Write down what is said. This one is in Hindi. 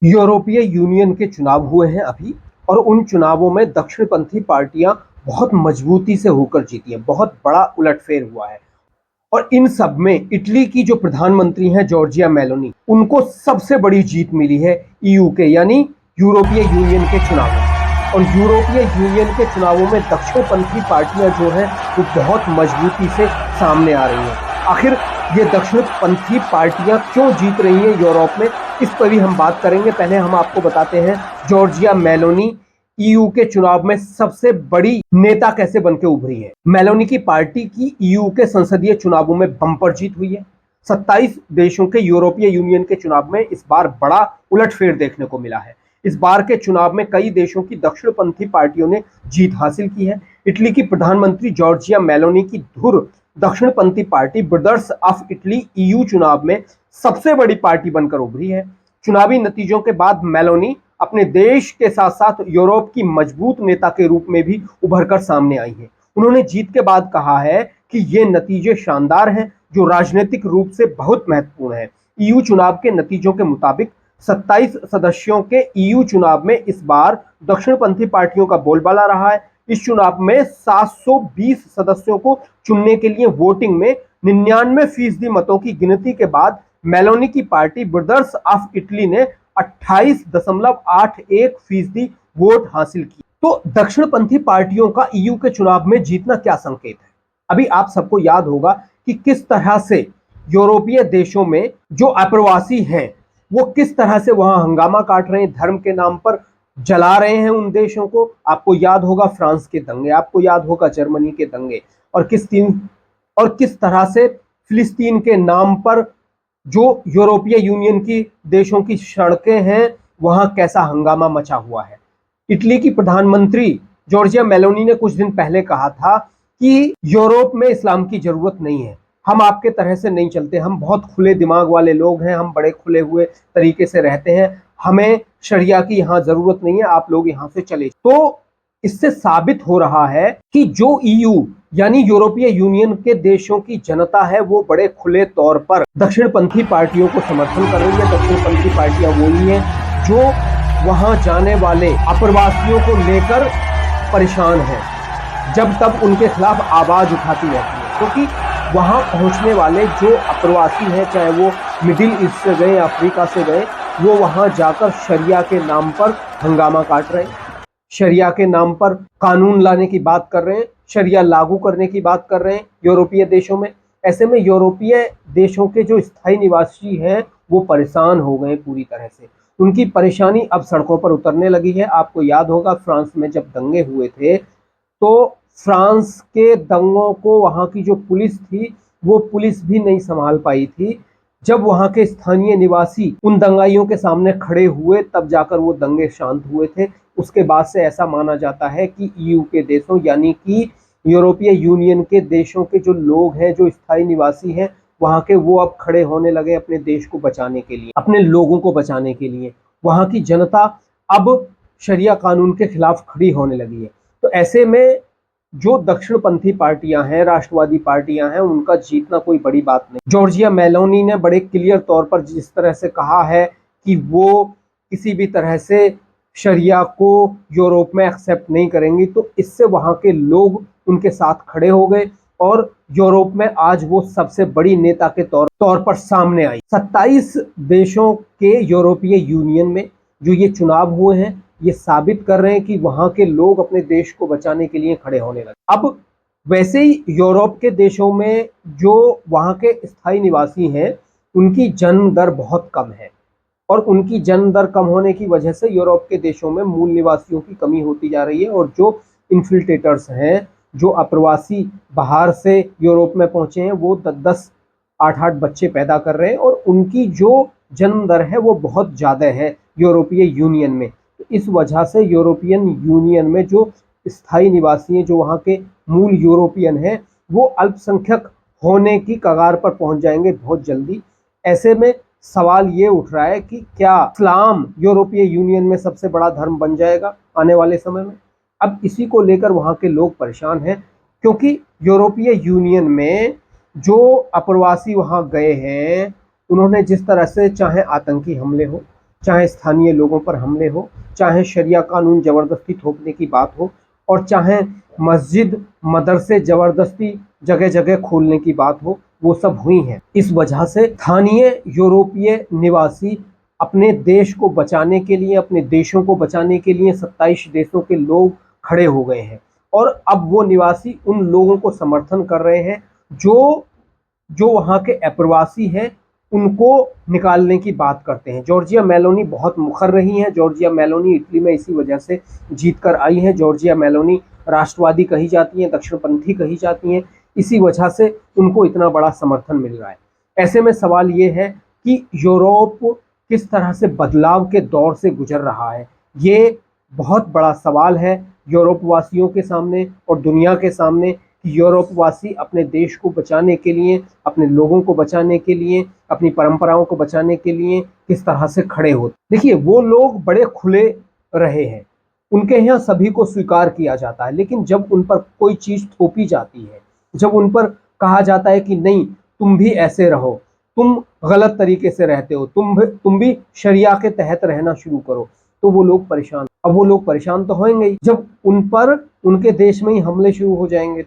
यूरोपीय यूनियन के चुनाव हुए हैं अभी, और उन चुनावों में दक्षिणपंथी पार्टियां बहुत मजबूती से होकर जीती हैं। बहुत बड़ा उलटफेर हुआ है। और इन सब में इटली की जो प्रधानमंत्री हैं जॉर्जिया मेलोनी, उनको सबसे बड़ी जीत मिली है ईयू के यानी यूरोपीय यूनियन के चुनावों में। और यूरोपीय यूनियन के चुनावों में दक्षिणपंथी पार्टियां जो हैं वो बहुत मजबूती से सामने आ रही हैं। आखिर ये दक्षिणपंथी पार्टियां क्यों जीत रही हैं यूरोप में, इस पर भी हम बात करेंगे। पहले हम आपको बताते हैं जॉर्जिया मेलोनी ईयू के चुनाव में सबसे बड़ी नेता कैसे बनके उभरी है। मेलोनी की पार्टी की ईयू के संसदीय चुनावों में बम्पर जीत हुई है। 27 देशों के यूरोपीय यूनियन के चुनाव में इस बार बड़ा उलटफेर देखने को मिला है। इस बार के चुनाव में कई देशों की दक्षिणपंथी पार्टियों ने जीत हासिल की है। इटली की प्रधानमंत्री जॉर्जिया मेलोनी की धुर दक्षिणपंथी party Brothers of Italy EU चुनाव में सबसे बड़ी पार्टी बनकर उभरी है। चुनावी नतीजों के बाद मेलोनी अपने देश के साथ साथ यूरोप की मजबूत नेता के रूप में भी उभरकर सामने आई है। उन्होंने जीत के बाद कहा है कि ये नतीजे शानदार हैं, जो राजनीतिक रूप से बहुत महत्वपूर्ण है। ईयू चुनाव के नतीजों के मुताबिक 27 सदस्यों के ईयू चुनाव में इस बार दक्षिणपंथी पार्टियों का बोलबाला रहा है। इस चुनाव में 720 सदस्यों को चुनने के लिए वोटिंग में 99% मतों की गिनती के बाद मेलोनी की पार्टी ब्रदर्स ऑफ इटली ने 28.81% वोट हासिल की। तो दक्षिणपंथी पार्टियों का ईयू के चुनाव में जीतना क्या संकेत है? अभी आप सबको याद होगा कि किस तरह से यूरोपीय देशों में जो अप्रवासी हैं वो किस तरह से वहां हंगामा काट रहे हैं, धर्म के नाम पर जला रहे हैं उन देशों को। आपको याद होगा फ्रांस के दंगे, आपको याद होगा जर्मनी के दंगे, और किस तरह से फिलिस्तीन के नाम पर जो यूरोपीय यूनियन की देशों की सड़कें हैं वहां कैसा हंगामा मचा हुआ है। इटली की प्रधानमंत्री जॉर्जिया मेलोनी ने कुछ दिन पहले कहा था कि यूरोप में इस्लाम की जरूरत नहीं है, हम आपके तरह से नहीं चलते, हम बहुत खुले दिमाग वाले लोग हैं, हम बड़े खुले हुए तरीके से रहते हैं, हमें शरिया की यहाँ जरूरत नहीं है, आप लोग यहाँ से चले। तो इससे साबित हो रहा है कि जो ईयू यानी यूरोपीय यूनियन के देशों की जनता है वो बड़े खुले तौर पर दक्षिणपंथी पार्टियों को समर्थन कर रही है। दक्षिणपंथी पार्टियां वो ही हैं जो वहां जाने वाले अप्रवासियों को लेकर परेशान हैं, जब तब उनके खिलाफ आवाज उठाती रहती है, क्योंकि वहां पहुंचने वाले जो अप्रवासी हैं, चाहे वो मिडिल ईस्ट से गए, अफ्रीका से गए, वो वहां जाकर शरिया के नाम पर हंगामा काट रहे हैं, शरिया के नाम पर कानून लाने की बात कर रहे हैं, शरिया लागू करने की बात कर रहे हैं यूरोपीय देशों में। ऐसे में यूरोपीय देशों के जो स्थायी निवासी हैं वो परेशान हो गए पूरी तरह से। उनकी परेशानी अब सड़कों पर उतरने लगी है। आपको याद होगा फ्रांस में जब दंगे हुए थे तो फ्रांस के दंगों को वहां की जो पुलिस थी वो पुलिस भी नहीं संभाल पाई थी। जब वहां के स्थानीय निवासी उन दंगाइयों के सामने खड़े हुए तब जाकर वो दंगे शांत हुए थे। उसके बाद से ऐसा माना जाता है कि ईयू के देशों यानी कि यूरोपीय यूनियन के देशों के जो लोग हैं, जो स्थायी निवासी हैं वहां के, वो अब खड़े होने लगे अपने देश को बचाने के लिए, अपने लोगों को बचाने के लिए। वहां की जनता अब शरिया कानून के खिलाफ खड़ी होने लगी है। तो ऐसे में जो दक्षिणपंथी पार्टियां हैं, राष्ट्रवादी पार्टियां हैं, उनका जीतना कोई बड़ी बात नहीं। जॉर्जिया मेलोनी ने बड़े क्लियर तौर पर जिस तरह से कहा है कि वो किसी भी तरह से शरिया को यूरोप में एक्सेप्ट नहीं करेंगी, तो इससे वहां के लोग उनके साथ खड़े हो गए और यूरोप में आज वो सबसे बड़ी नेता के तौर पर सामने आई। 27 देशों के यूरोपीय यूनियन में जो ये चुनाव हुए हैं ये साबित कर रहे हैं कि वहां के लोग अपने देश को बचाने के लिए खड़े होने लगे। अब वैसे ही यूरोप के देशों में जो वहां के स्थायी निवासी हैं उनकी जन्म दर बहुत कम है, और उनकी जन्म दर कम होने की वजह से यूरोप के देशों में मूल निवासियों की कमी होती जा रही है। और जो इन्फिल्ट्रेटर्स हैं, जो अप्रवासी बाहर से यूरोप में पहुंचे हैं, वो 10-10 8-8 बच्चे पैदा कर रहे हैं, और उनकी जो जन्म दर है वो बहुत ज़्यादा है यूरोपीय यूनियन में। तो इस वजह से यूरोपियन यूनियन में जो स्थायी निवासी हैं, जो वहाँ के मूल यूरोपियन हैं, वो अल्पसंख्यक होने की कगार पर पहुंच जाएंगे बहुत जल्दी। ऐसे में सवाल ये उठ रहा है कि क्या इस्लाम यूरोपीय यूनियन में सबसे बड़ा धर्म बन जाएगा आने वाले समय में? अब इसी को लेकर वहाँ के लोग परेशान हैं, क्योंकि यूरोपीय यूनियन में जो अप्रवासी वहाँ गए हैं उन्होंने जिस तरह से, चाहे आतंकी हमले हो, चाहे स्थानीय लोगों पर हमले हो, चाहे शरिया कानून जबरदस्ती थोपने की बात हो, और चाहे मस्जिद मदरसे जबरदस्ती जगह जगह खोलने की बात हो, वो सब हुई हैं। इस वजह से स्थानीय यूरोपीय निवासी अपने देश को बचाने के लिए, अपने देशों को बचाने के लिए 27 देशों के लोग खड़े हो गए हैं, और अब वो निवासी उन लोगों को समर्थन कर रहे हैं जो जो वहाँ के अप्रवासी हैं, उनको निकालने की बात करते हैं। जॉर्जिया मेलोनी बहुत मुखर रही हैं। जॉर्जिया मेलोनी इटली में इसी वजह से जीत कर आई हैं। जॉर्जिया मेलोनी राष्ट्रवादी कही जाती हैं, दक्षिणपंथी कही जाती हैं, इसी वजह से उनको इतना बड़ा समर्थन मिल रहा है। ऐसे में सवाल ये है कि यूरोप किस तरह से बदलाव के दौर से गुजर रहा है। ये बहुत बड़ा सवाल है यूरोप वासियों के सामने और दुनिया के सामने कि यूरोप वासी अपने देश को बचाने के लिए, अपने लोगों को बचाने के लिए, अपनी परंपराओं को बचाने के लिए किस तरह से खड़े होते। देखिए, वो लोग बड़े खुले रहे हैं, उनके यहाँ सभी को स्वीकार किया जाता है, लेकिन जब उन पर कोई चीज थोपी जाती है, जब उन पर कहा जाता है कि नहीं तुम भी ऐसे रहो, तुम गलत तरीके से रहते हो, तुम भी शरिया के तहत रहना शुरू करो, तो वो लोग परेशान। अब वो लोग परेशान तो होंगे ही जब उन पर उनके देश में ही हमले शुरू हो जाएंगे तो।